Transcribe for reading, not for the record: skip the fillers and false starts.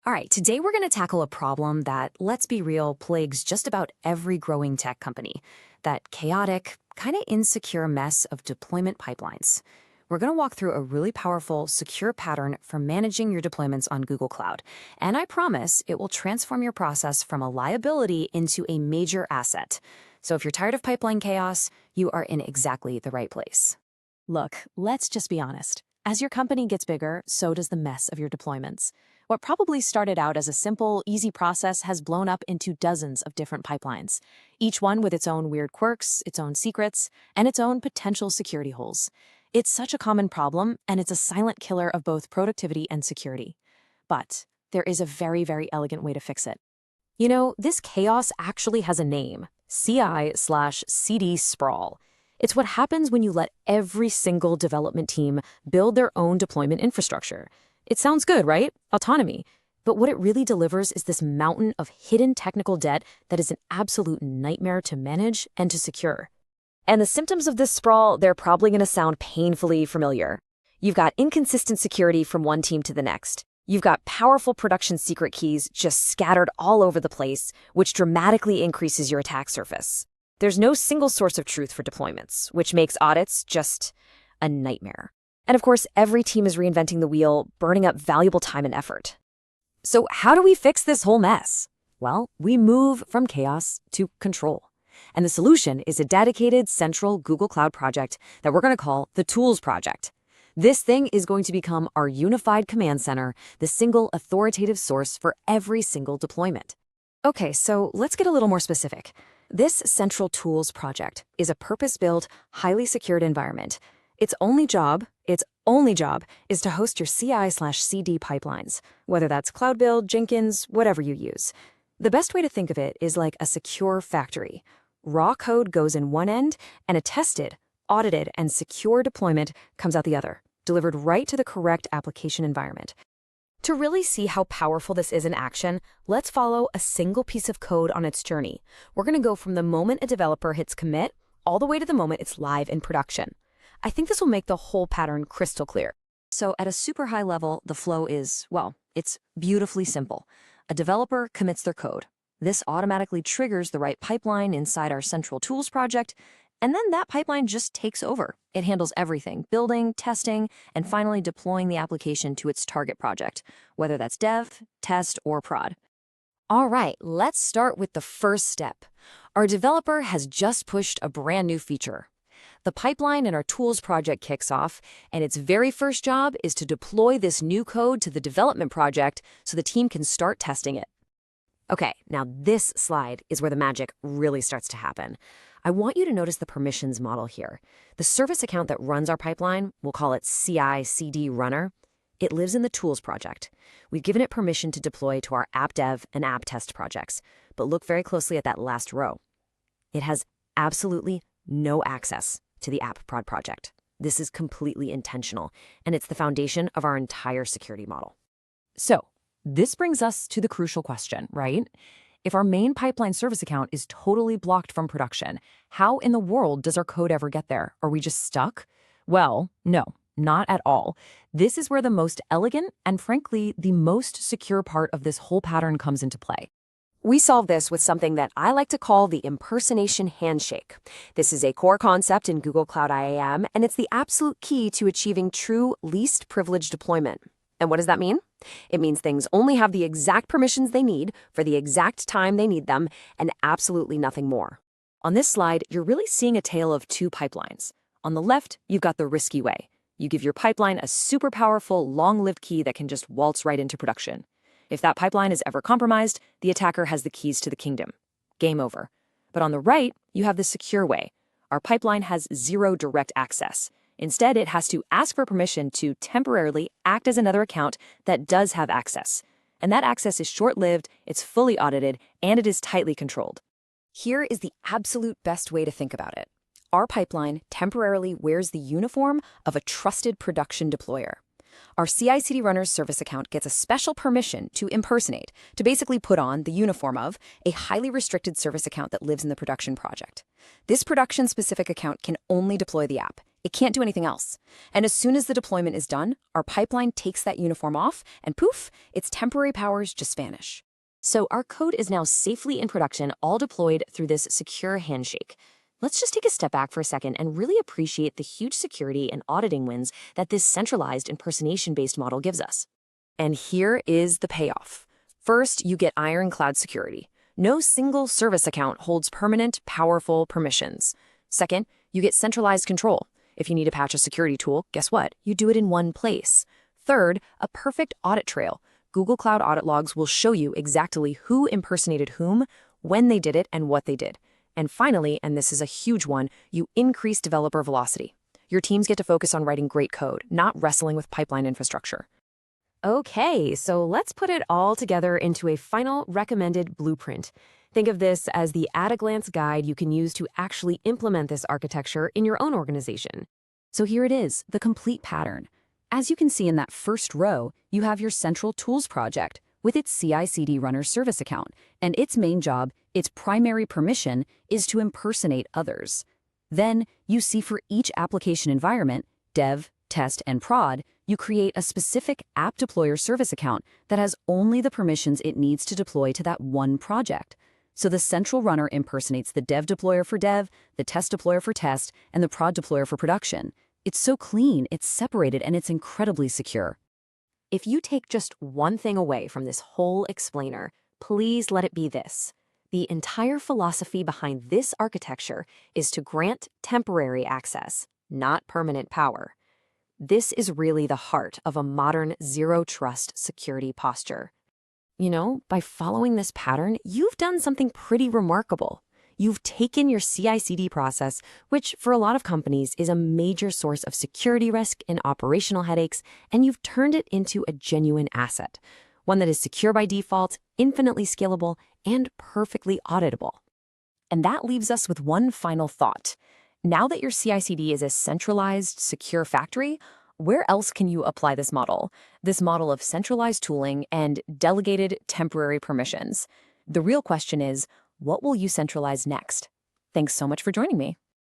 All right, today we're going to tackle a problem that, let's be real, plagues just about every growing tech company. That chaotic, kind of insecure mess of deployment pipelines. We're going to walk through a really powerful, secure pattern for managing your deployments on Google Cloud. And I promise it will transform your process from a liability into a major asset. So if you're tired of pipeline chaos, you are in exactly the right place. Look, let's just be honest. As your company gets bigger, so does the mess of your deployments. What probably started out as a simple, easy process has blown up into dozens of different pipelines, each one with its own weird quirks, its own secrets, and its own potential security holes. It's such a common problem, and it's a silent killer of both productivity and security. But there is a very, very elegant way to fix it. You know, this chaos actually has a name: CI/CD sprawl. It's what happens when you let every single development team build their own deployment infrastructure. It sounds good, right? Autonomy. But what it really delivers is this mountain of hidden technical debt that is an absolute nightmare to manage and to secure. And the symptoms of this sprawl, they're probably going to sound painfully familiar. You've got inconsistent security from one team to the next. You've got powerful production secret keys just scattered all over the place, which dramatically increases your attack surface. There's no single source of truth for deployments, which makes audits just a nightmare. And of course, every team is reinventing the wheel, burning up valuable time and effort. So how do we fix this whole mess? Well, we move from chaos to control. And the solution is a dedicated central Google Cloud project that we're going to call the Tools Project. This thing is going to become our unified command center, the single authoritative source for every single deployment. Okay, so let's get a little more specific. This central tools project is a purpose-built, highly secured environment. Its only job is to host your CI/CD pipelines, whether that's Cloud Build, Jenkins, whatever you use. The best way to think of it is like a secure factory. Raw code goes in one end, and a tested, audited, and secure deployment comes out the other, delivered right to the correct application environment. To really see how powerful this is in action, let's follow a single piece of code on its journey. We're going to go from the moment a developer hits commit all the way to the moment it's live in production. I think this will make the whole pattern crystal clear. So at a super high level, the flow is, well, it's beautifully simple. A developer commits their code. This automatically triggers the right pipeline inside our central tools project, and then that pipeline just takes over. It handles everything: building, testing, and finally deploying the application to its target project, whether that's dev, test, or prod. All right, let's start with the first step. Our developer has just pushed a brand new feature. The pipeline in our tools project kicks off, and its very first job is to deploy this new code to the development project so the team can start testing it. Okay, now this slide is where the magic really starts to happen. I want you to notice the permissions model here. The service account that runs our pipeline, we'll call it CI/CD runner, it lives in the tools project. We've given it permission to deploy to our app dev and app test projects, but look very closely at that last row. It has absolutely no access to the app prod project. This is completely intentional, and it's the foundation of our entire security model. So this brings us to the crucial question, right? If our main pipeline service account is totally blocked from production, how in the world does our code ever get there? Are we just stuck? Well, no, not at all. This is where the most elegant and frankly, the most secure part of this whole pattern comes into play. We solve this with something that I like to call the impersonation handshake. This is a core concept in Google Cloud IAM, and it's the absolute key to achieving true least privileged deployment. And what does that mean? It means things only have the exact permissions they need for the exact time they need them, and absolutely nothing more. On this slide, you're really seeing a tale of two pipelines. On the left, you've got the risky way. You give your pipeline a super powerful, long-lived key that can just waltz right into production. If that pipeline is ever compromised, the attacker has the keys to the kingdom. Game over. But on the right, you have the secure way. Our pipeline has zero direct access. Instead, it has to ask for permission to temporarily act as another account that does have access. And that access is short-lived, it's fully audited, and it is tightly controlled. Here is the absolute best way to think about it. Our pipeline temporarily wears the uniform of a trusted production deployer. Our CI/CD runner's service account gets a special permission to impersonate, to basically put on the uniform of a highly restricted service account that lives in the production project. This production-specific account can only deploy the app. It can't do anything else. And as soon as the deployment is done, our pipeline takes that uniform off, and poof, its temporary powers just vanish. So our code is now safely in production, all deployed through this secure handshake. Let's just take a step back for a second and really appreciate the huge security and auditing wins that this centralized impersonation-based model gives us. And here is the payoff. First, you get ironclad security. No single service account holds permanent, powerful permissions. Second, you get centralized control. If you need to patch a security tool, guess what? You do it in one place. Third, a perfect audit trail. Google Cloud Audit Logs will show you exactly who impersonated whom, when they did it, and what they did. And finally, and this is a huge one, you increase developer velocity. Your teams get to focus on writing great code, not wrestling with pipeline infrastructure. Okay, so let's put it all together into a final recommended blueprint. Think of this as the at-a-glance guide you can use to actually implement this architecture in your own organization. So here it is, the complete pattern. As you can see in that first row, you have your central tools project with its CI/CD runner service account, and its main job, its primary permission, is to impersonate others. Then, you see for each application environment, dev, test, and prod, you create a specific app deployer service account that has only the permissions it needs to deploy to that one project. So the central runner impersonates the dev deployer for dev, the test deployer for test, and the prod deployer for production. It's so clean, it's separated, and it's incredibly secure. If you take just one thing away from this whole explainer, please let it be this. The entire philosophy behind this architecture is to grant temporary access, not permanent power. This is really the heart of a modern zero-trust security posture. You know, by following this pattern, you've done something pretty remarkable. You've taken your CI/CD process, which for a lot of companies is a major source of security risk and operational headaches, and you've turned it into a genuine asset, one that is secure by default, infinitely scalable, and perfectly auditable. And that leaves us with one final thought. Now that your CI/CD is a centralized, secure factory, where else can you apply this model? This model of centralized tooling and delegated temporary permissions. The real question is, what will you centralize next? Thanks so much for joining me.